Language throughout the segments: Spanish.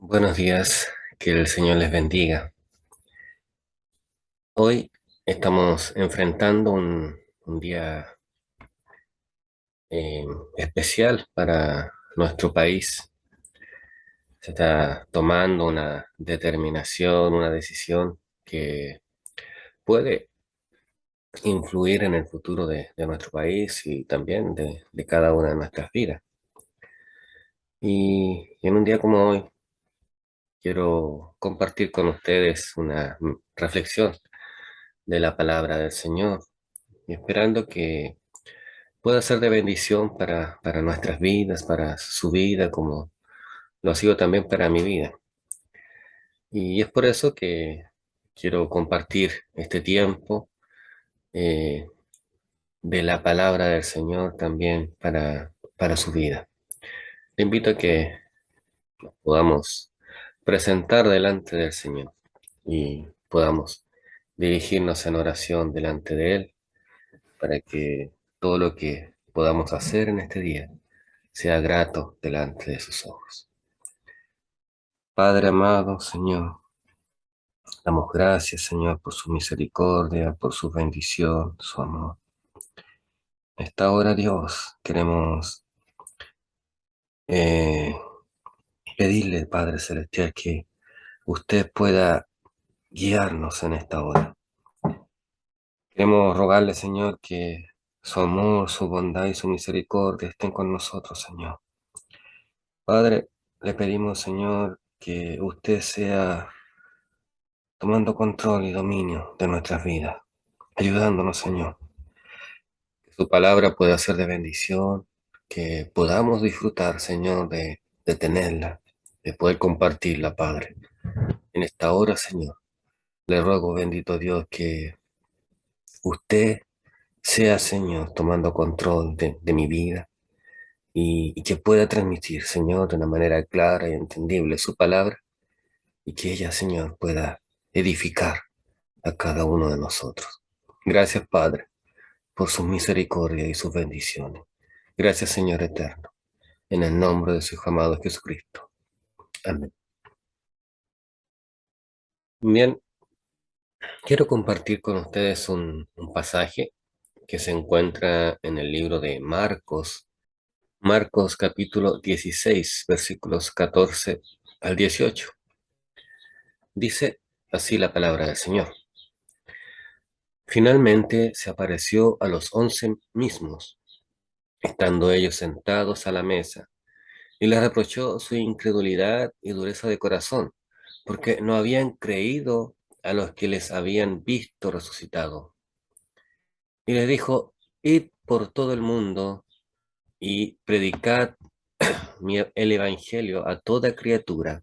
Buenos días, que el Señor les bendiga. Hoy estamos enfrentando un día eh, especial para nuestro país. Se está tomando una determinación, una decisión que puede influir en el futuro de nuestro país y también de cada una de nuestras vidas. Y en un día como hoy quiero compartir con ustedes una reflexión de la palabra del Señor y esperando que pueda ser de bendición para nuestras vidas, para su vida, como lo ha sido también para mi vida. Y es por eso que quiero compartir este tiempo eh, de la palabra del Señor también para su vida. Te invito a que podamos presentar delante del Señor y podamos dirigirnos en oración delante de Él para que todo lo que podamos hacer en este día sea grato delante de sus ojos. Padre amado, Señor, damos gracias, Señor, por su misericordia, por su bendición, su amor. En esta hora, Dios, queremos eh, pedirle, Padre Celestial, que usted pueda guiarnos en esta hora. Queremos rogarle, Señor, que su amor, su bondad y su misericordia estén con nosotros, Señor. Padre, le pedimos, Señor, que usted sea tomando control y dominio de nuestras vidas, ayudándonos, Señor. Que su palabra pueda ser de bendición, que podamos disfrutar, Señor, de tenerla, de poder compartirla, Padre. En esta hora, Señor, le ruego, bendito Dios, que usted sea, Señor, tomando control de mi vida y que pueda transmitir, Señor, de una manera clara y entendible su palabra y que ella, Señor, pueda edificar a cada uno de nosotros. Gracias, Padre, por su misericordia y sus bendiciones. Gracias, Señor eterno, en el nombre de su Hijo amado Jesucristo. Amén. Bien, quiero compartir con ustedes un pasaje que se encuentra en el libro de Marcos, Marcos capítulo 16, versículos 14 al 18. Dice así la palabra del Señor. Finalmente se apareció a los 11 mismos, estando ellos sentados a la mesa, y les reprochó su incredulidad y dureza de corazón, porque no habían creído a los que les habían visto resucitado. Y les dijo, id por todo el mundo y predicad el Evangelio a toda criatura.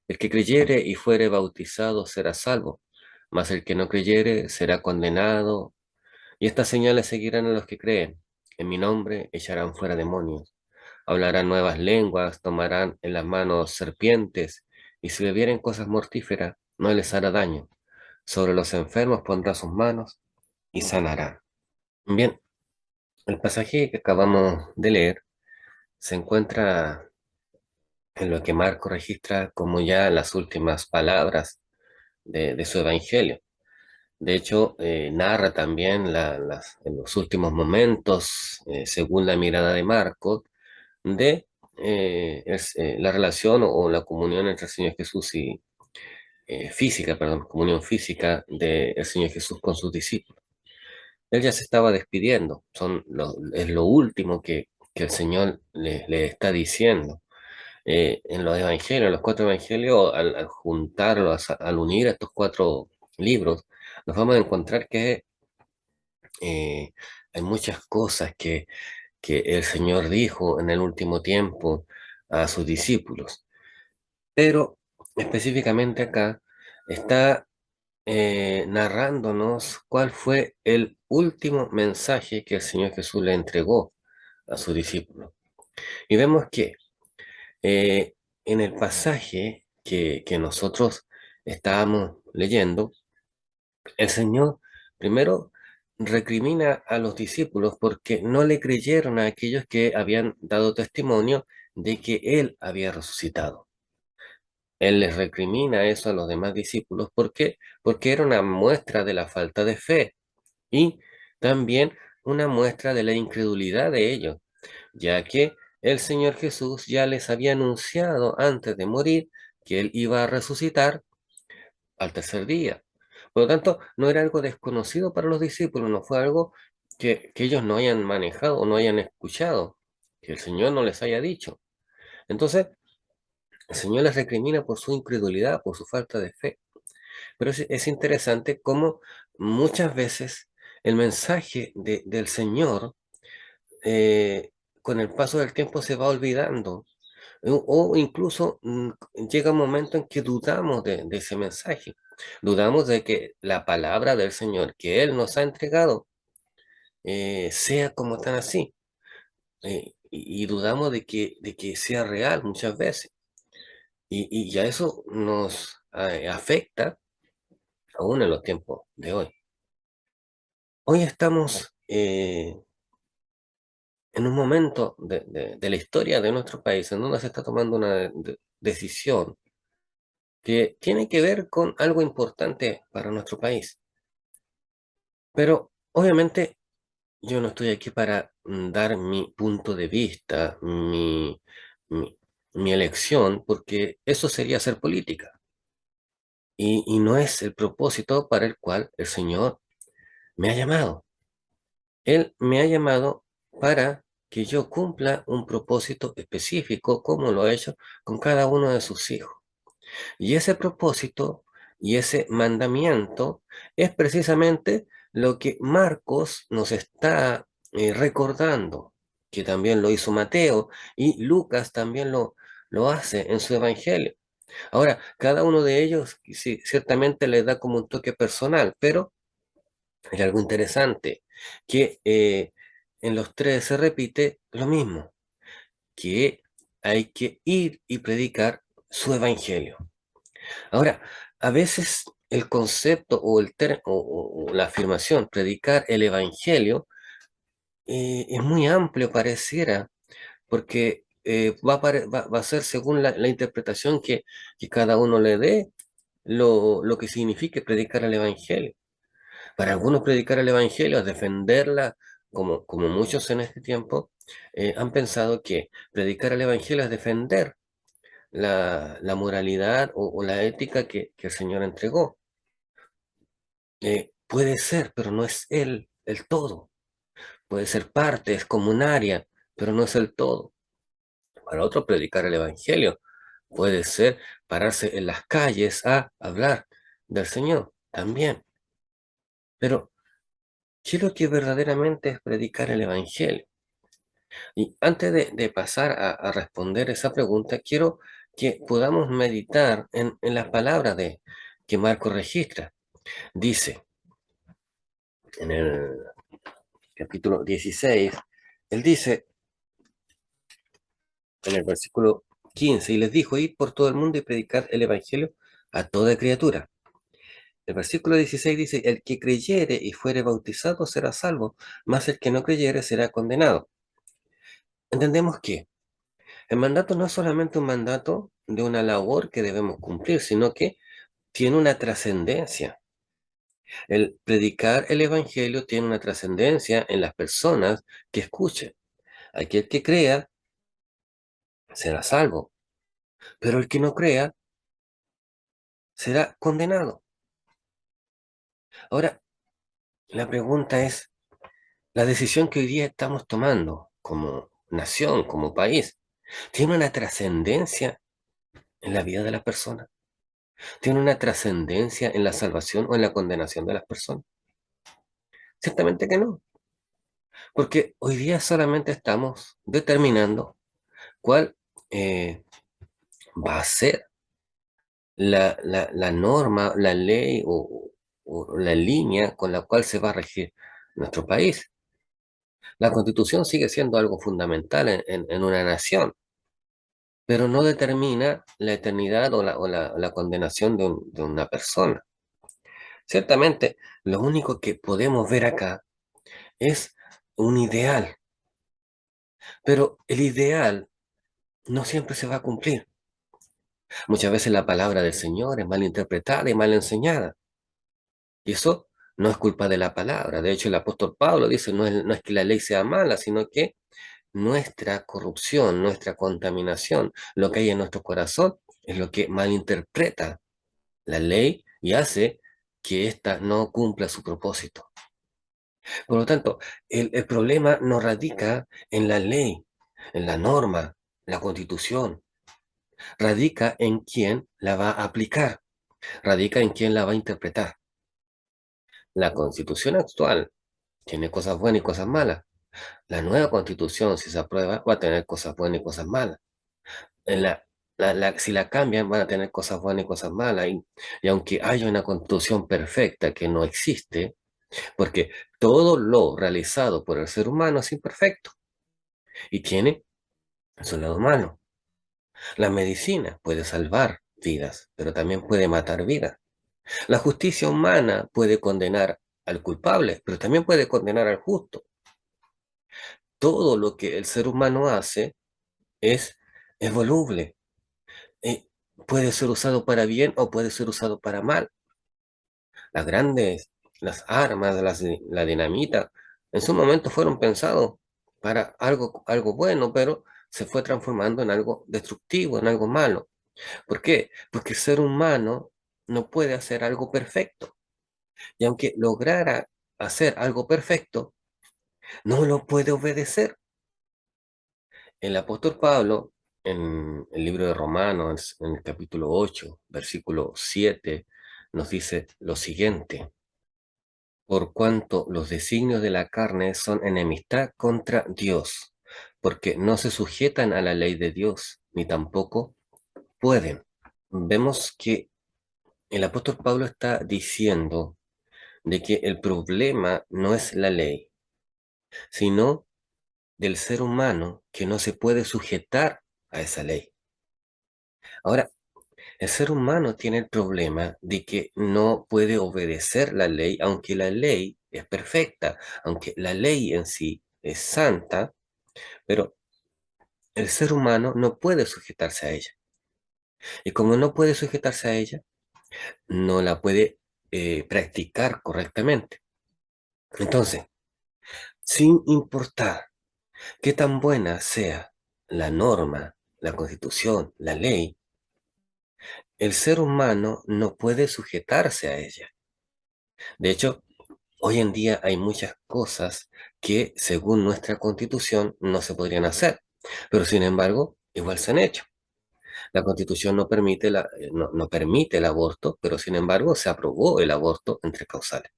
El que creyere y fuere bautizado será salvo, mas el que no creyere será condenado. Y estas señales seguirán a los que creen. En mi nombre echarán fuera demonios, hablarán nuevas lenguas, tomarán en las manos serpientes, y si bebieren cosas mortíferas, no les hará daño. Sobre los enfermos pondrá sus manos y sanarán. Bien, el pasaje que acabamos de leer se encuentra en lo que Marco registra como ya las últimas palabras de su evangelio. De hecho, narra también en los últimos momentos, según la mirada de Marco, de la relación o la comunión entre el Señor Jesús y física, perdón, comunión física del Señor Jesús con sus discípulos. Él ya se estaba despidiendo, es lo último que el Señor le está diciendo. En los evangelios, los cuatro evangelios, al juntarlos, al unir estos cuatro libros, nos vamos a encontrar que eh, hay muchas cosas que el Señor dijo en el último tiempo a sus discípulos, pero específicamente acá está narrándonos cuál fue el último mensaje que el Señor Jesús le entregó a sus discípulos. Y vemos que eh, en el pasaje que nosotros estábamos leyendo, el Señor primero recrimina a los discípulos porque no le creyeron a aquellos que habían dado testimonio de que Él había resucitado. Él les recrimina eso a los demás discípulos. ¿Por qué? Porque era una muestra de la falta de fe y también una muestra de la incredulidad de ellos, ya que el Señor Jesús ya les había anunciado antes de morir que Él iba a resucitar al tercer día. Por lo tanto, no era algo desconocido para los discípulos, no fue algo que ellos no hayan manejado o no hayan escuchado, que el Señor no les haya dicho. Entonces, el Señor les recrimina por su incredulidad, por su falta de fe. Pero es interesante cómo muchas veces el mensaje del Señor, eh, con el paso del tiempo se va olvidando. O incluso llega un momento en que dudamos de ese mensaje. Dudamos de que la palabra del Señor que Él nos ha entregado sea como tan así. Y dudamos de que sea real muchas veces. Y ya eso nos afecta aún en los tiempos de hoy. Hoy estamos en un momento de la historia de nuestro país en donde se está tomando una decisión que tiene que ver con algo importante para nuestro país. Pero obviamente yo no estoy aquí para dar mi punto de vista, mi, mi elección, porque eso sería hacer política. Y no es el propósito para el cual el Señor me ha llamado. Él me ha llamado para que yo cumpla un propósito específico, como lo ha hecho con cada uno de sus hijos. Y ese propósito y ese mandamiento es precisamente lo que Marcos nos está recordando, que también lo hizo Mateo y Lucas también lo hace en su evangelio. Ahora, cada uno de ellos sí, ciertamente le da como un toque personal, pero hay algo interesante, que en los tres se repite lo mismo, que hay que ir y predicar su evangelio. Ahora, a veces el concepto o, o la afirmación predicar el evangelio es muy amplio, pareciera, porque va a ser según la interpretación que cada uno le dé lo que signifique predicar el evangelio. Para algunos predicar el evangelio es defenderla, como muchos en este tiempo han pensado que predicar el evangelio es defender la moralidad o la ética que el Señor entregó. Puede ser, pero no es el todo. Puede ser parte, es como un área, pero no es el todo. Para otros, predicar el Evangelio puede ser pararse en las calles a hablar del Señor también. Pero, ¿qué es lo que verdaderamente es predicar el Evangelio? Y antes de pasar a responder esa pregunta, quiero que podamos meditar en las palabras que Marco registra. Dice en el capítulo 16, él dice en el versículo 15, y les dijo, id por todo el mundo y predicad el evangelio a toda criatura. El versículo 16 dice, el que creyere y fuere bautizado será salvo, mas el que no creyere será condenado. Entendemos que el mandato no es solamente un mandato de una labor que debemos cumplir, sino que tiene una trascendencia. El predicar el evangelio tiene una trascendencia en las personas que escuchen. Aquel que crea será salvo, pero el que no crea será condenado. Ahora, la pregunta es, la decisión que hoy día estamos tomando como nación, como país, ¿tiene una trascendencia en la vida de las personas? ¿Tiene una trascendencia en la salvación o en la condenación de las personas? Ciertamente que no, porque hoy día solamente estamos determinando cuál va a ser la norma, la ley o la línea con la cual se va a regir nuestro país. La Constitución sigue siendo algo fundamental en una nación, pero no determina la eternidad o la condenación de una persona. Ciertamente, lo único que podemos ver acá es un ideal, pero el ideal no siempre se va a cumplir. Muchas veces la palabra del Señor es mal interpretada y mal enseñada. Y eso no es culpa de la palabra. De hecho, el apóstol Pablo dice, no es que la ley sea mala, sino que nuestra corrupción, nuestra contaminación, lo que hay en nuestro corazón, es lo que malinterpreta la ley y hace que ésta no cumpla su propósito. Por lo tanto, el problema no radica en la ley, en la norma, la constitución, radica en quién la va a aplicar, radica en quién la va a interpretar. La constitución actual tiene cosas buenas y cosas malas. La nueva constitución, si se aprueba, va a tener cosas buenas y cosas malas. En si la cambian, van a tener cosas buenas y cosas malas. Y aunque haya una constitución perfecta que no existe, porque todo lo realizado por el ser humano es imperfecto y tiene su lado malo. La medicina puede salvar vidas, pero también puede matar vidas. La justicia humana puede condenar al culpable, pero también puede condenar al justo. Todo lo que el ser humano hace es, es voluble. eh, Puede ser usado para bien o puede ser usado para mal. Las grandes, las armas, la dinamita, en su momento fueron pensados para algo bueno, pero se fue transformando en algo destructivo, en algo malo. ¿Por qué? Porque el ser humano no puede hacer algo perfecto. Y aunque lograra hacer algo perfecto, no lo puede obedecer. El apóstol Pablo, en el libro de Romanos, en el capítulo 8, versículo 7, nos dice lo siguiente: por cuanto los designios de la carne son enemistad contra Dios, porque no se sujetan a la ley de Dios, ni tampoco pueden. Vemos que el apóstol Pablo está diciendo de que el problema no es la ley, sino del ser humano que no se puede sujetar a esa ley. Ahora, el ser humano tiene el problema de que no puede obedecer la ley, aunque la ley es perfecta, aunque la ley en sí es santa, pero el ser humano no puede sujetarse a ella. Y como no puede sujetarse a ella, no la puede practicar correctamente. Entonces, sin importar qué tan buena sea la norma, la constitución, la ley, el ser humano no puede sujetarse a ella. De hecho, hoy en día hay muchas cosas que, según nuestra constitución, no se podrían hacer, pero sin embargo, igual se han hecho. La constitución no permite el aborto, pero sin embargo se aprobó el aborto entre causales.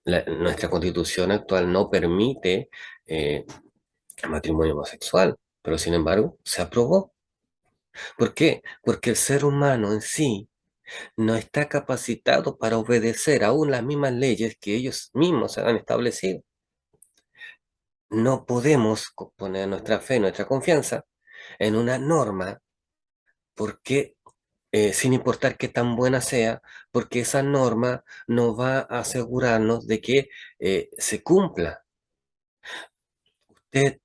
Nuestra constitución actual no permite eh, el matrimonio homosexual, pero sin embargo se aprobó. ¿Por qué? Porque el ser humano en sí no está capacitado para obedecer aún las mismas leyes que ellos mismos han establecido. No podemos poner nuestra fe, nuestra confianza en una norma porque, sin importar qué tan buena sea, porque esa norma no va a asegurarnos de que se cumpla. Usted,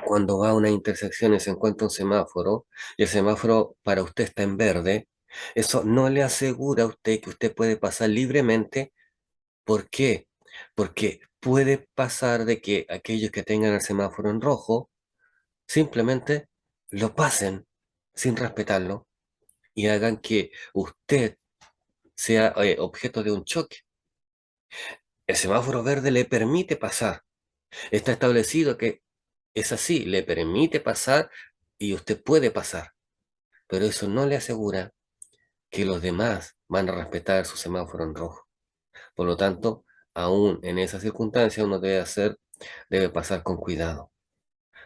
cuando va a una intersección y se encuentra un semáforo, y el semáforo para usted está en verde, eso no le asegura a usted que usted puede pasar libremente. ¿Por qué? Porque puede pasar de que aquellos que tengan el semáforo en rojo simplemente lo pasen sin respetarlo y hagan que usted sea objeto de un choque. El semáforo verde le permite pasar. Está establecido que es así, le permite pasar y usted puede pasar, pero eso no le asegura que los demás van a respetar su semáforo en rojo. Por lo tanto, aún en esa circunstancia uno debe pasar con cuidado.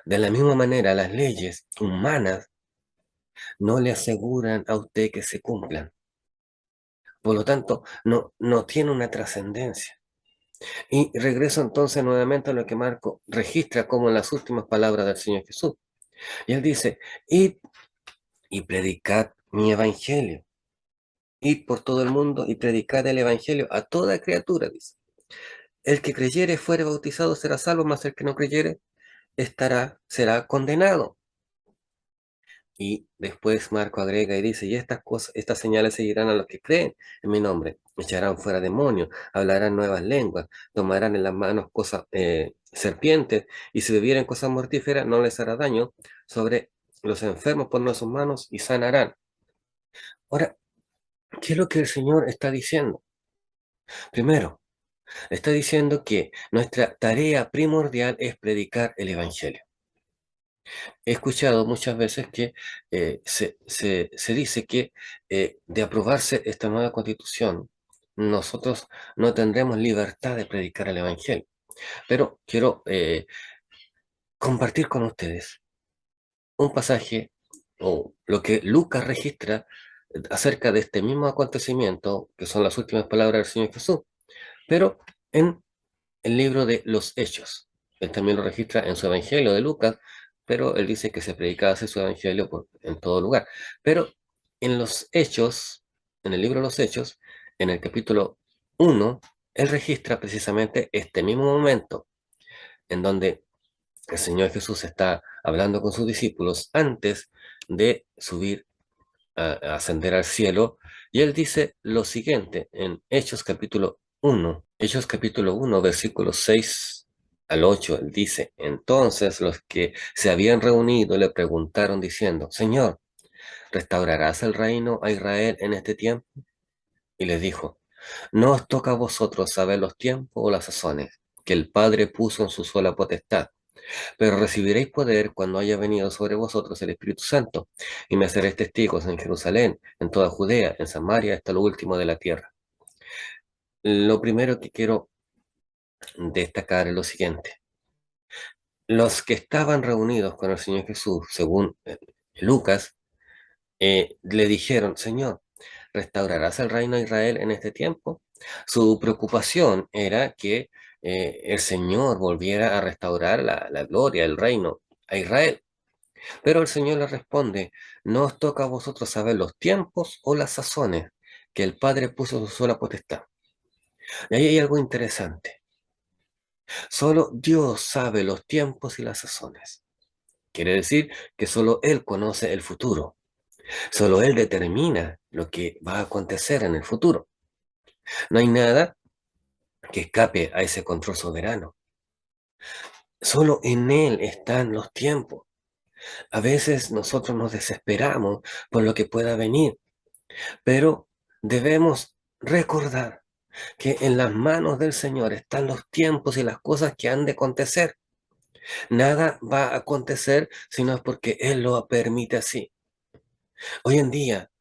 De la misma manera, las leyes humanas no le aseguran a usted que se cumplan. Por lo tanto, no tiene una trascendencia. Y regreso entonces nuevamente a lo que Marco registra como en las últimas palabras del Señor Jesús. Y él dice, id y predicad mi evangelio. Id por todo el mundo y predicad el evangelio a toda criatura, dice. El que creyere fuere bautizado será salvo, mas el que no creyere será condenado. Y después Marco agrega y dice, y estas cosas, estas señales seguirán a los que creen en mi nombre. Echarán fuera demonios, hablarán nuevas lenguas, tomarán en las manos cosas, serpientes, y si bebieren cosas mortíferas no les hará daño. Sobre los enfermos pondrán sus manos y sanarán. Ahora, ¿qué es lo que el Señor está diciendo? Primero, está diciendo que nuestra tarea primordial es predicar el Evangelio. He escuchado muchas veces que se dice que de aprobarse esta nueva constitución, nosotros no tendremos libertad de predicar el Evangelio. Pero quiero compartir con ustedes un pasaje o lo que Lucas registra acerca de este mismo acontecimiento, que son las últimas palabras del Señor Jesús, pero en el libro de los Hechos. Él también lo registra en su Evangelio de Lucas, pero él dice que se predicaba así su Evangelio en todo lugar. Pero en los Hechos, en el libro de los Hechos, en el capítulo 1, él registra precisamente este mismo momento en donde el Señor Jesús está hablando con sus discípulos antes de subir a ascender al cielo, y él dice lo siguiente en Hechos capítulo 1 versículos 6 al 8, él dice, entonces los que se habían reunido le preguntaron diciendo, Señor, ¿restaurarás el reino a Israel en este tiempo? Y les dijo, no os toca a vosotros saber los tiempos o las sazones que el Padre puso en su sola potestad, pero recibiréis poder cuando haya venido sobre vosotros el Espíritu Santo, y me seréis testigos en Jerusalén, en toda Judea, en Samaria, hasta lo último de la tierra. Lo primero que quiero destacar es lo siguiente. Los que estaban reunidos con el Señor Jesús, según Lucas, le dijeron, Señor, ¿restaurarás el reino de Israel en este tiempo? Su preocupación era que el Señor volviera a restaurar la gloria, el reino a Israel. Pero el Señor le responde, no os toca a vosotros saber los tiempos o las sazones que el Padre puso en su sola potestad. Y ahí hay algo interesante. Solo Dios sabe los tiempos y las sazones. Quiere decir que solo Él conoce el futuro. Solo Él determina lo que va a acontecer en el futuro. No hay nada que escape a ese control soberano. Solo en Él están los tiempos. A veces nosotros nos desesperamos por lo que pueda venir, pero debemos recordar que en las manos del Señor están los tiempos y las cosas que han de acontecer. Nada va a acontecer si no es porque Él lo permite así. Hoy en día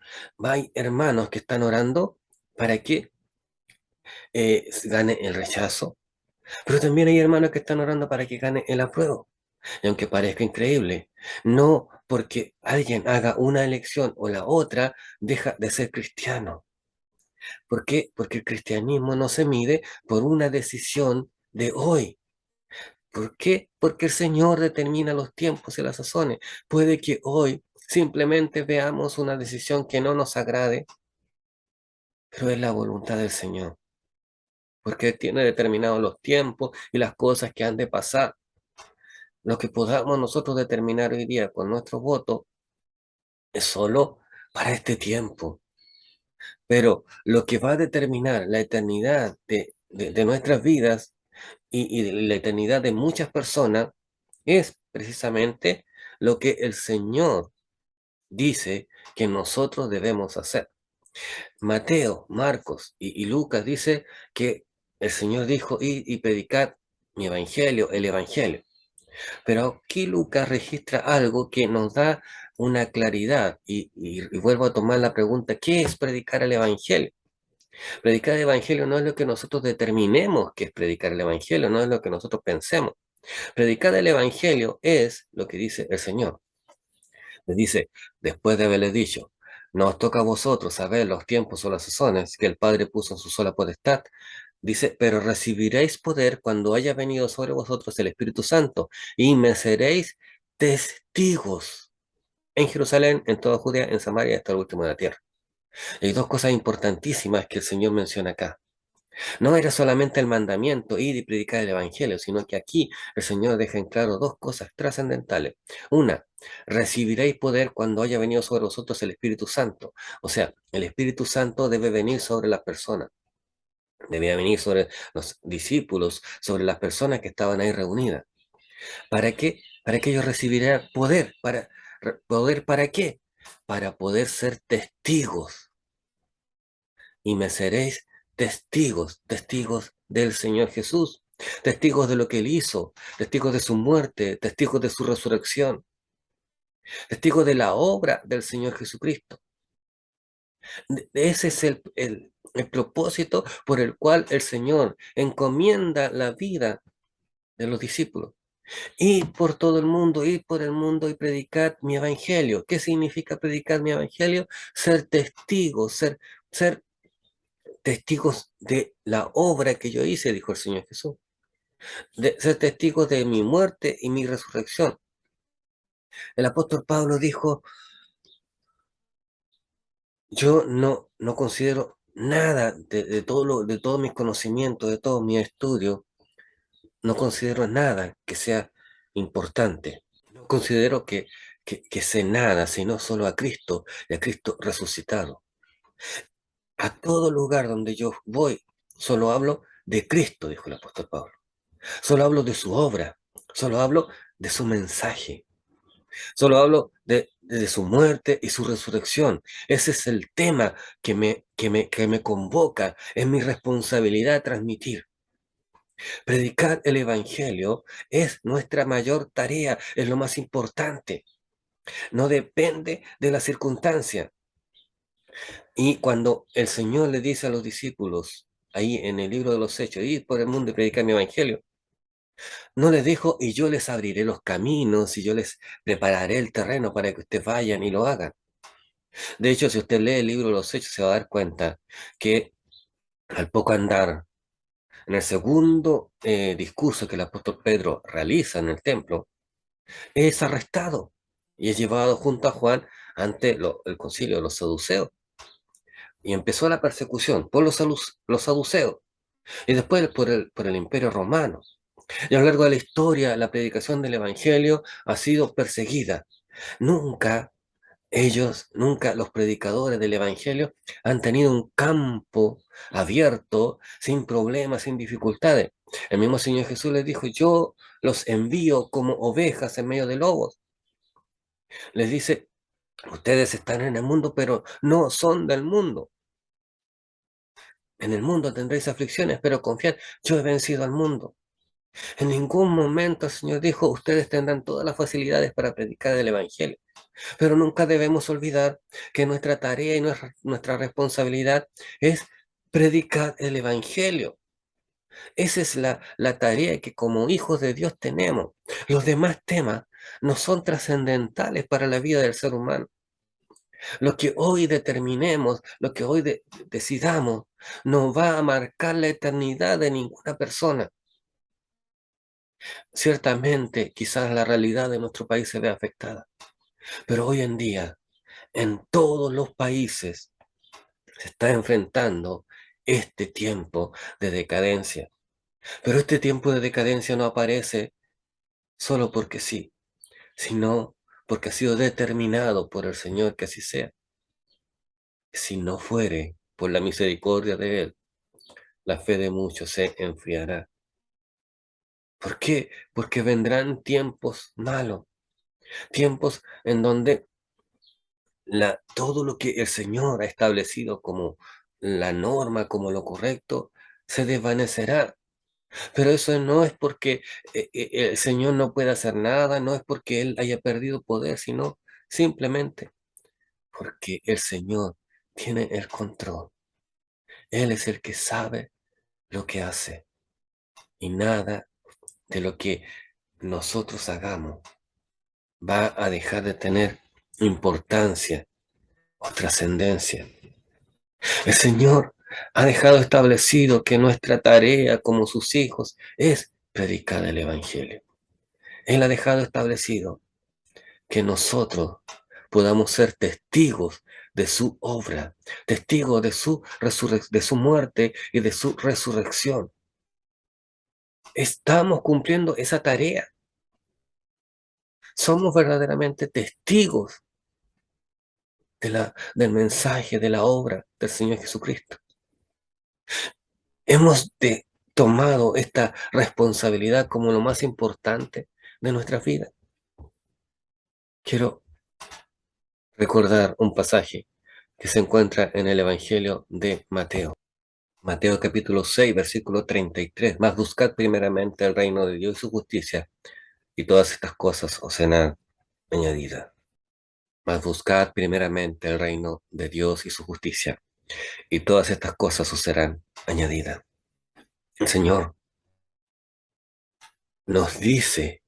hay hermanos que están orando para que gane el rechazo, pero también hay hermanos que están orando para que gane el apruebo. Y aunque parezca increíble, no porque alguien haga una elección o la otra, deja de ser cristiano. ¿Por qué? Porque el cristianismo no se mide por una decisión de hoy. ¿Por qué? Porque el Señor determina los tiempos y las sazones. Puede que hoy simplemente veamos una decisión que no nos agrade, pero es la voluntad del Señor, porque Él tiene determinados los tiempos y las cosas que han de pasar. Lo que podamos nosotros determinar hoy día con nuestro voto es solo para este tiempo, pero lo que va a determinar la eternidad de nuestras vidas y de la eternidad de muchas personas es precisamente lo que el Señor dice que nosotros debemos hacer. Mateo, Marcos y Lucas dice que el Señor dijo, y predicad mi evangelio, el evangelio. Pero aquí Lucas registra algo que nos da una claridad y vuelvo a tomar la pregunta, ¿qué es predicar el evangelio? Predicar el evangelio no es lo que nosotros determinemos que es predicar el evangelio, no es lo que nosotros pensemos. Predicar el evangelio es lo que dice el Señor. Les dice, después de haberles dicho, no os toca a vosotros saber los tiempos o las sazones que el Padre puso en su sola potestad. Dice, pero recibiréis poder cuando haya venido sobre vosotros el Espíritu Santo y me seréis testigos en Jerusalén, en toda Judea, en Samaria, hasta el último de la tierra. Hay dos cosas importantísimas que el Señor menciona acá. No era solamente el mandamiento ir y predicar el Evangelio, sino que aquí el Señor deja en claro dos cosas trascendentales. Una, recibiréis poder cuando haya venido sobre vosotros el Espíritu Santo. O sea, el Espíritu Santo debe venir sobre las personas, debía venir sobre los discípulos, sobre las personas que estaban ahí reunidas. ¿Para qué? Para que ellos recibieran poder. ¿Poder para qué? Para poder ser testigos. Y me seréis testigos, testigos del Señor Jesús, testigos de lo que Él hizo, testigos de su muerte, testigos de su resurrección, testigos de la obra del Señor Jesucristo. Ese es el propósito por el cual el Señor encomienda la vida de los discípulos. Ir por todo el mundo, ir por el mundo y predicar mi evangelio. ¿Qué significa predicar mi evangelio? Ser testigos, ser testigos de la obra que yo hice, dijo el Señor Jesús. De ser testigos de mi muerte y mi resurrección. El apóstol Pablo dijo, yo no considero nada de todos mis conocimientos, de todos mis estudios, no considero nada que sea importante. No considero que sé nada, sino solo a Cristo y a Cristo resucitado. A todo lugar donde yo voy, solo hablo de Cristo, dijo el apóstol Pablo. Solo hablo de su obra, solo hablo de su mensaje, solo hablo de su muerte y su resurrección. Ese es el tema que me convoca, es mi responsabilidad transmitir. Predicar el Evangelio es nuestra mayor tarea, es lo más importante. No depende de la circunstancia. Y cuando el Señor le dice a los discípulos, ahí en el libro de los Hechos, ir por el mundo y predicar mi Evangelio, no les dijo, y yo les abriré los caminos y yo les prepararé el terreno para que ustedes vayan y lo hagan. De hecho, si usted lee el libro de los Hechos, se va a dar cuenta que al poco andar, en el segundo discurso que el apóstol Pedro realiza en el templo, es arrestado y es llevado junto a Juan ante el concilio de los saduceos. Y empezó la persecución por los saduceos y después por el imperio romano. Y a lo largo de la historia, la predicación del Evangelio ha sido perseguida. Nunca nunca los predicadores del Evangelio han tenido un campo abierto, sin problemas, sin dificultades. El mismo Señor Jesús les dijo, yo los envío como ovejas en medio de lobos. Les dice, ustedes están en el mundo, pero no son del mundo. En el mundo tendréis aflicciones, pero confiad, yo he vencido al mundo. En ningún momento el Señor dijo, ustedes tendrán todas las facilidades para predicar el Evangelio. Pero nunca debemos olvidar que nuestra tarea y nuestra responsabilidad es predicar el Evangelio. Esa es la tarea que como hijos de Dios tenemos. Los demás temas no son trascendentales para la vida del ser humano. Lo que hoy determinemos, lo que hoy decidamos, no va a marcar la eternidad de ninguna persona. Ciertamente, quizás la realidad de nuestro país se vea afectada, pero hoy en día, en todos los países, se está enfrentando este tiempo de decadencia. Pero este tiempo de decadencia no aparece solo porque sí, sino porque ha sido determinado por el Señor que así sea. Si no fuere por la misericordia de Él, la fe de muchos se enfriará. ¿Por qué? Porque vendrán tiempos malos, tiempos en donde todo lo que el Señor ha establecido como la norma, como lo correcto, se desvanecerá. Pero eso no es porque el Señor no pueda hacer nada, no es porque Él haya perdido poder, sino simplemente porque el Señor tiene el control. Él es el que sabe lo que hace y nada de lo que nosotros hagamos va a dejar de tener importancia o trascendencia. El Señor ha dejado establecido que nuestra tarea como sus hijos es predicar el Evangelio. Él ha dejado establecido que nosotros podamos ser testigos de su obra, testigos de su muerte y de su resurrección. Estamos cumpliendo esa tarea. Somos verdaderamente testigos del mensaje, de la obra del Señor Jesucristo. Hemos tomado esta responsabilidad como lo más importante de nuestra vida. Quiero recordar un pasaje que se encuentra en el Evangelio de Mateo. Mateo capítulo 6, versículo 33. Mas buscad primeramente el reino de Dios y su justicia, y todas estas cosas os serán añadidas. Mas buscad primeramente el reino de Dios y su justicia, y todas estas cosas os serán añadidas. El Señor nos dice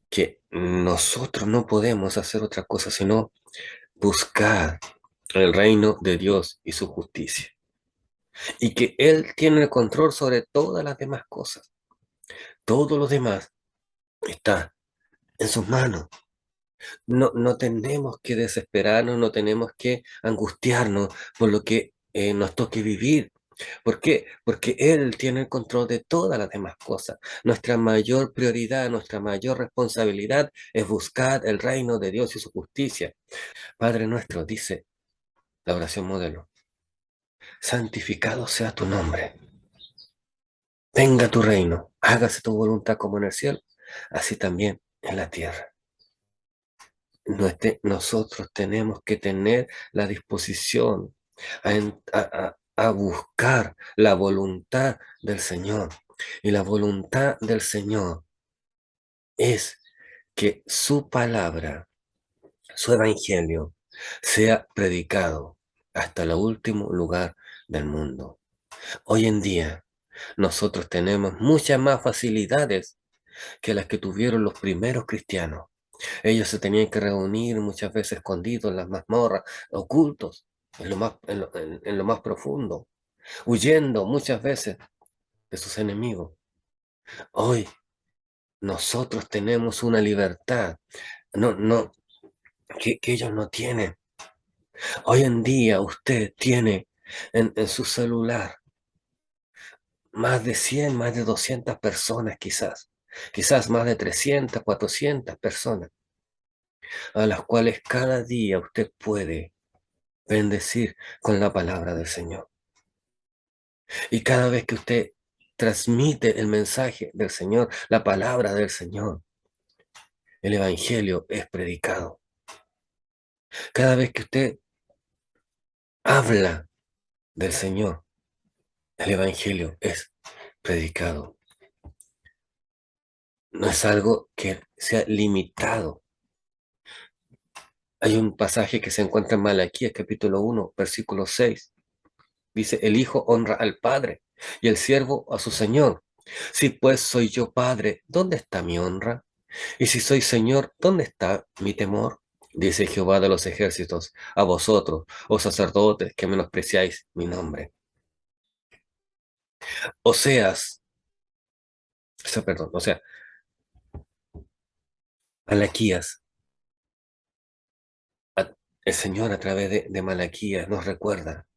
que nosotros no podemos hacer otra cosa sino buscar el reino de Dios y su justicia. Y que Él tiene el control sobre todas las demás cosas. Todo lo demás está en sus manos. No tenemos que desesperarnos, no tenemos que angustiarnos por lo que nos toque vivir. ¿Por qué? Porque Él tiene el control de todas las demás cosas. Nuestra mayor prioridad, nuestra mayor responsabilidad es buscar el reino de Dios y su justicia. Padre nuestro, dice la oración modelo, santificado sea tu nombre. Venga tu reino, hágase tu voluntad como en el cielo, así también en la tierra. Nosotros tenemos que tener la disposición a buscar la voluntad del Señor. Y la voluntad del Señor es que su palabra, su evangelio, sea predicado hasta el último lugar del mundo. Hoy en día, nosotros tenemos muchas más facilidades que las que tuvieron los primeros cristianos. Ellos se tenían que reunir muchas veces escondidos en las mazmorras, ocultos, en lo más profundo, huyendo muchas veces de sus enemigos. Hoy nosotros tenemos una libertad no, que ellos no tienen. Hoy en día usted tiene en su celular más de 100, más de 200 personas quizás más de 300, 400 personas a las cuales cada día usted puede bendecir con la palabra del Señor. Y cada vez que usted transmite el mensaje del Señor, la palabra del Señor, el Evangelio es predicado. Cada vez que usted habla del Señor, el Evangelio es predicado. No es algo que sea limitado. Hay un pasaje que se encuentra en Malaquías capítulo 1, versículo 6. Dice, el Hijo honra al Padre y el siervo a su Señor. Si pues soy yo Padre, ¿dónde está mi honra? Y si soy Señor, ¿dónde está mi temor? Dice Jehová de los ejércitos, a vosotros, oh sacerdotes, que menospreciáis mi nombre. Oseas, o sea, Malaquías, el Señor a través de Malaquías nos recuerda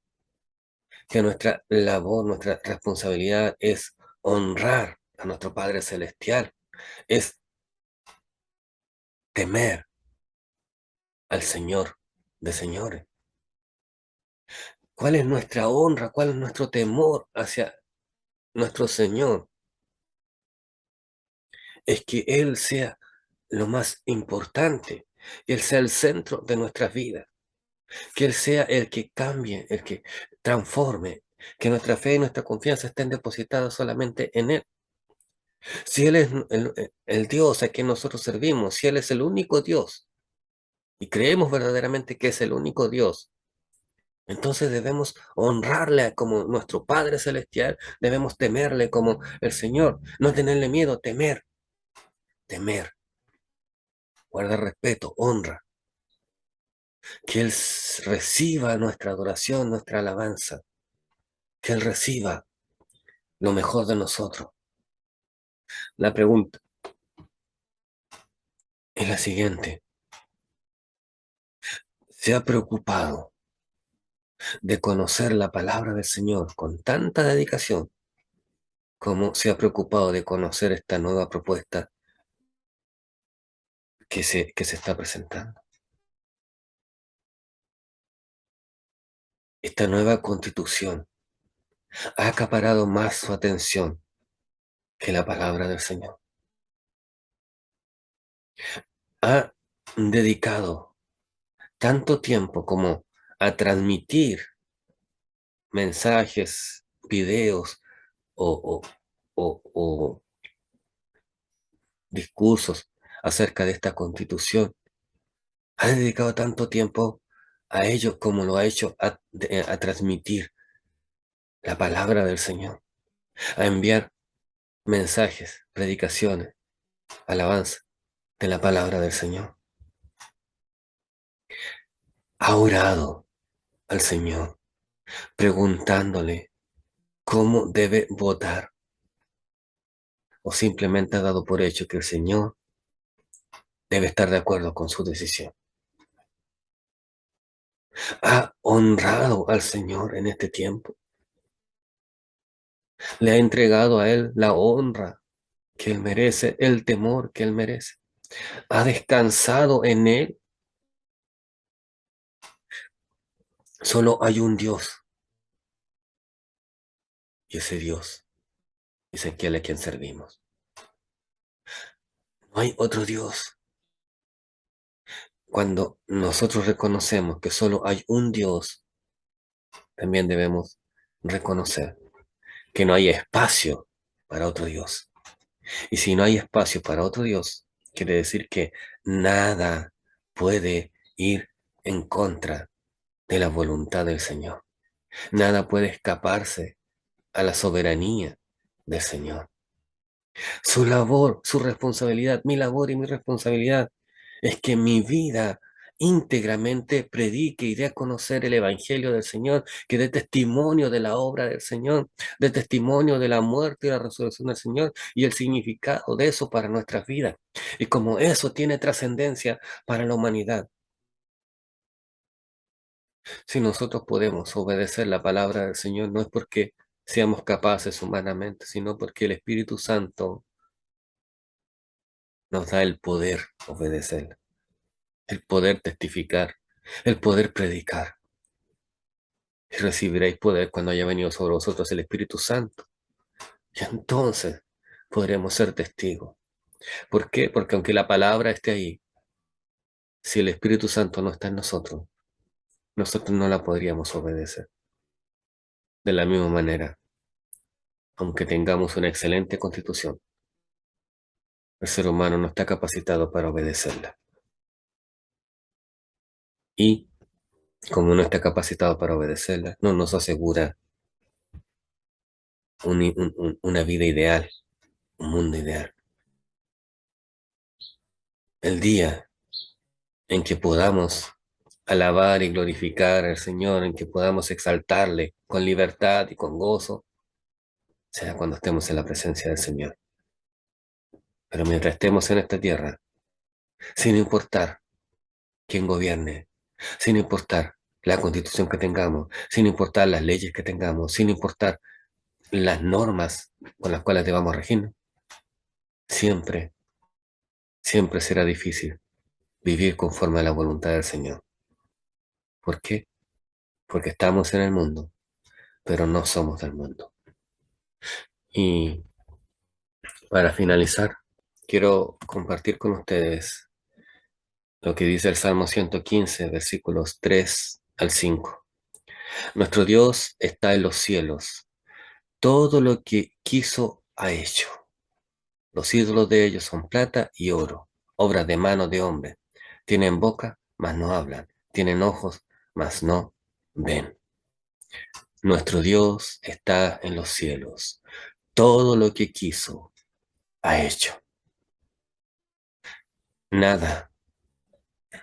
que nuestra labor, nuestra responsabilidad es honrar a nuestro Padre Celestial, es temer al Señor de señores. ¿Cuál es nuestra honra? ¿Cuál es nuestro temor hacia nuestro Señor? Es que Él sea lo más importante, que Él sea el centro de nuestras vidas, que Él sea el que cambie, el que transforme, que nuestra fe y nuestra confianza estén depositadas solamente en Él. Si Él es el Dios a quien nosotros servimos, si Él es el único Dios, y creemos verdaderamente que es el único Dios, entonces debemos honrarle como nuestro Padre Celestial, debemos temerle como el Señor, no tenerle miedo, temer, guardar respeto, honra, que Él reciba nuestra adoración, nuestra alabanza, que Él reciba lo mejor de nosotros. La pregunta es la siguiente: ¿se ha preocupado de conocer la palabra del Señor con tanta dedicación como se ha preocupado de conocer esta nueva propuesta que se está presentando. Esta nueva constitución ha acaparado más su atención que la palabra del Señor. Ha dedicado tanto tiempo como a transmitir mensajes, videos o, o discursos acerca de esta constitución. Ha dedicado tanto tiempo a ello como lo ha hecho a transmitir la palabra del Señor, a enviar mensajes, predicaciones, alabanza de la palabra del Señor. Ha orado al Señor preguntándole cómo debe votar, o simplemente ha dado por hecho que el Señor debe estar de acuerdo con su decisión. Ha honrado al Señor en este tiempo. Le ha entregado a Él la honra que Él merece, el temor que Él merece. Ha descansado en Él. Solo hay un Dios, y ese Dios es aquel a quien servimos. No hay otro Dios. Cuando nosotros reconocemos que solo hay un Dios, también debemos reconocer que no hay espacio para otro Dios. Y si no hay espacio para otro Dios, quiere decir que nada puede ir en contra de la voluntad del Señor. Nada puede escaparse a la soberanía del Señor. Su labor, su responsabilidad, mi labor y mi responsabilidad es que mi vida íntegramente predique y dé a conocer el Evangelio del Señor, que dé testimonio de la obra del Señor, dé testimonio de la muerte y la resurrección del Señor y el significado de eso para nuestras vidas. Y como eso tiene trascendencia para la humanidad, si nosotros podemos obedecer la palabra del Señor, no es porque seamos capaces humanamente, sino porque el Espíritu Santo nos da el poder obedecer, el poder testificar, el poder predicar. Y recibiréis poder cuando haya venido sobre vosotros el Espíritu Santo. Y entonces podremos ser testigos. ¿Por qué? Porque aunque la palabra esté ahí, si el Espíritu Santo no está en nosotros, nosotros no la podríamos obedecer. De la misma manera, aunque tengamos una excelente constitución, el ser humano no está capacitado para obedecerla. Y como no está capacitado para obedecerla, no nos asegura una vida ideal, un mundo ideal. El día en que podamos alabar y glorificar al Señor, en que podamos exaltarle con libertad y con gozo, será cuando estemos en la presencia del Señor. Pero mientras estemos en esta tierra, sin importar quién gobierne, sin importar la constitución que tengamos, sin importar las leyes que tengamos, sin importar las normas con las cuales debamos regirnos, siempre, siempre será difícil vivir conforme a la voluntad del Señor. ¿Por qué? Porque estamos en el mundo, pero no somos del mundo. Y para finalizar, quiero compartir con ustedes lo que dice el Salmo 115, versículos 3 al 5. Nuestro Dios está en los cielos. Todo lo que quiso ha hecho. Los ídolos de ellos son plata y oro, obras de manos de hombre. Tienen boca, mas no hablan. Tienen ojos, mas no ven. Nuestro Dios está en los cielos. Todo lo que quiso ha hecho. Nada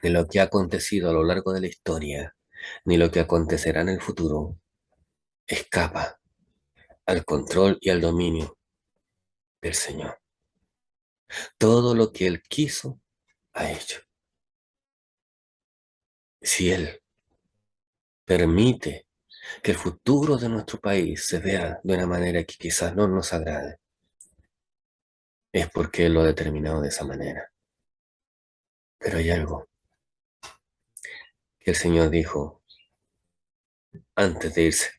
de lo que ha acontecido a lo largo de la historia, ni lo que acontecerá en el futuro, escapa al control y al dominio del Señor. Todo lo que Él quiso, ha hecho. Si Él permite que el futuro de nuestro país se vea de una manera que quizás no nos agrade, es porque Él lo ha determinado de esa manera. Pero hay algo que el Señor dijo antes de irse.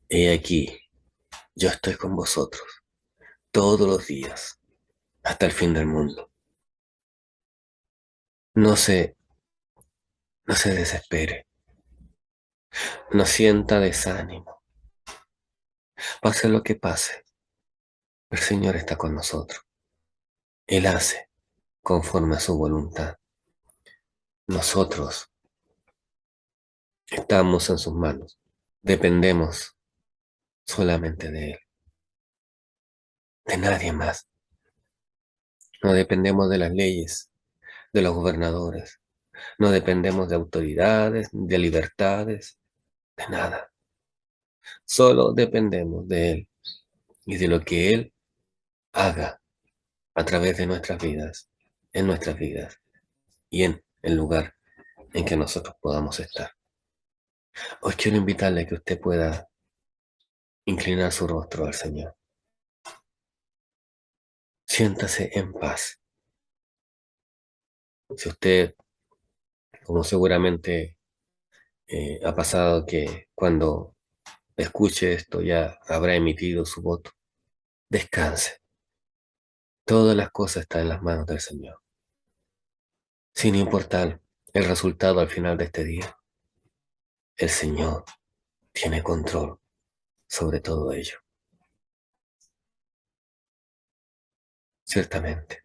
He aquí, yo estoy con vosotros todos los días, hasta el fin del mundo. No se, no se desespere, no sienta desánimo. Pase lo que pase, el Señor está con nosotros. Él hace conforme a su voluntad. Nosotros estamos en sus manos. Dependemos solamente de Él, de nadie más. No dependemos de las leyes, de los gobernadores. No dependemos de autoridades, de libertades, de nada. Solo dependemos de Él y de lo que Él haga a través de nuestras vidas, en nuestras vidas y en el lugar en que nosotros podamos estar. Hoy quiero invitarle a que usted pueda inclinar su rostro al Señor. Siéntase en paz. Si usted, como seguramente ha pasado, que cuando escuche esto ya habrá emitido su voto, descanse. Todas las cosas están en las manos del Señor, sin importar el resultado al final de este día. El Señor tiene control sobre todo ello. Ciertamente,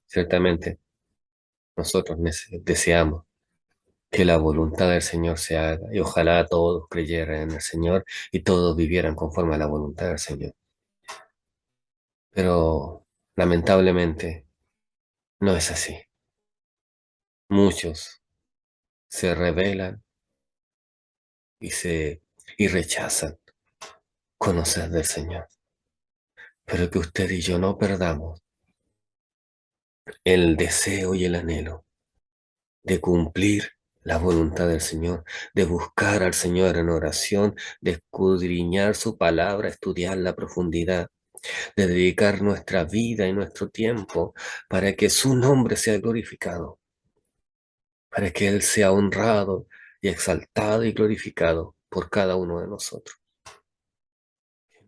ciertamente, nosotros deseamos que la voluntad del Señor se haga y ojalá todos creyeran en el Señor y todos vivieran conforme a la voluntad del Señor. Pero lamentablemente no es así. Muchos se rebelan y y rechazan conocer del Señor. Pero que usted y yo no perdamos el deseo y el anhelo de cumplir la voluntad del Señor, de buscar al Señor en oración, de escudriñar su palabra, estudiar la profundidad, de dedicar nuestra vida y nuestro tiempo para que su nombre sea glorificado, para que Él sea honrado y exaltado y glorificado por cada uno de nosotros.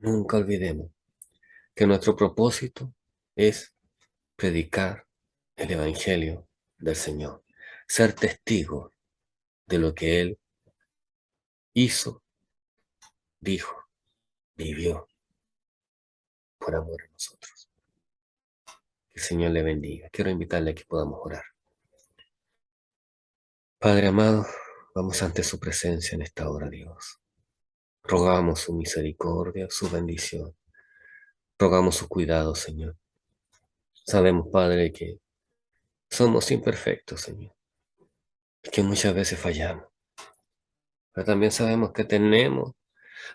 Nunca olvidemos que nuestro propósito es predicar el Evangelio del Señor, ser testigos de lo que Él hizo, dijo, vivió por amor a nosotros. Que el Señor le bendiga. Quiero invitarle a que podamos orar. Padre amado, vamos ante su presencia en esta hora, Dios. Rogamos su misericordia, su bendición. Rogamos su cuidado, Señor. Sabemos, Padre, que somos imperfectos, Señor, y que muchas veces fallamos. Pero también sabemos que tenemos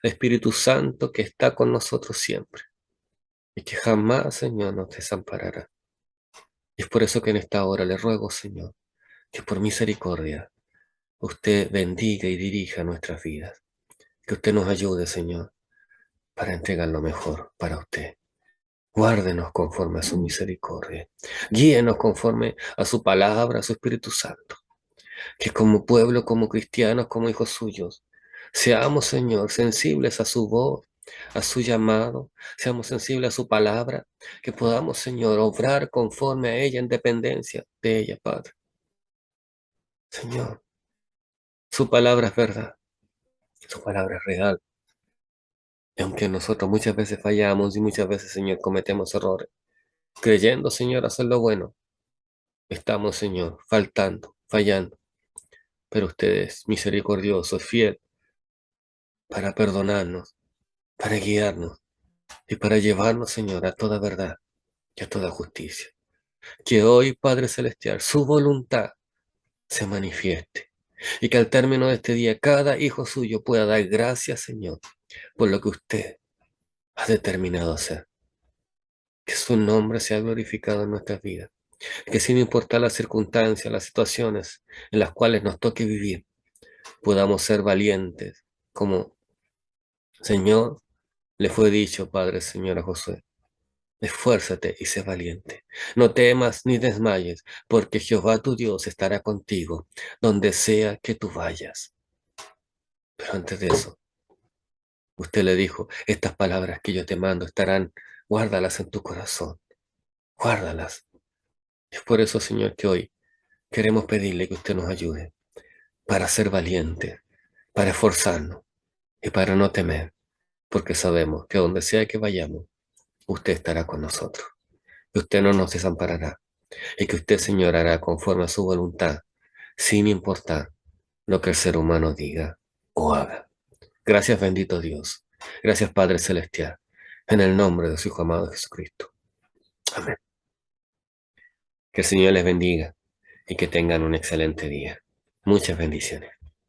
el Espíritu Santo que está con nosotros siempre y que jamás, Señor, nos desamparará. Y es por eso que en esta hora le ruego, Señor, que por misericordia usted bendiga y dirija nuestras vidas. Que usted nos ayude, Señor, para entregar lo mejor para usted. Guárdenos conforme a su misericordia. Guíenos conforme a su palabra, a su Espíritu Santo. Que como pueblo, como cristianos, como hijos suyos, seamos, Señor, sensibles a su voz, a su llamado, seamos sensibles a su palabra, que podamos, Señor, obrar conforme a ella en dependencia de ella, Padre. Señor, su palabra es verdad, su palabra es real. Y aunque nosotros muchas veces fallamos y muchas veces, Señor, cometemos errores, creyendo, Señor, hacer lo bueno, estamos, Señor, faltando, fallando. Pero usted es misericordioso, es fiel para perdonarnos, para guiarnos y para llevarnos, Señor, a toda verdad y a toda justicia. Que hoy, Padre Celestial, su voluntad se manifieste y que al término de este día cada hijo suyo pueda dar gracias, Señor, por lo que usted ha determinado hacer. Que su nombre sea glorificado en nuestras vidas. Que sin importar las circunstancias, las situaciones en las cuales nos toque vivir, podamos ser valientes, como Señor le fue dicho, Padre, Señor, a Josué. Esfuérzate y sé valiente. No temas ni desmayes, porque Jehová tu Dios estará contigo donde sea que tú vayas. Pero antes de eso, usted le dijo, estas palabras que yo te mando estarán, guárdalas en tu corazón, guárdalas. Es por eso, Señor, que hoy queremos pedirle que usted nos ayude para ser valientes, para esforzarnos y para no temer, porque sabemos que donde sea que vayamos, usted estará con nosotros, que usted no nos desamparará y que usted, Señor, hará conforme a su voluntad, sin importar lo que el ser humano diga o haga. Gracias, bendito Dios. Gracias, Padre Celestial. En el nombre de su Hijo amado Jesucristo. Amén. Que el Señor les bendiga y que tengan un excelente día. Muchas bendiciones.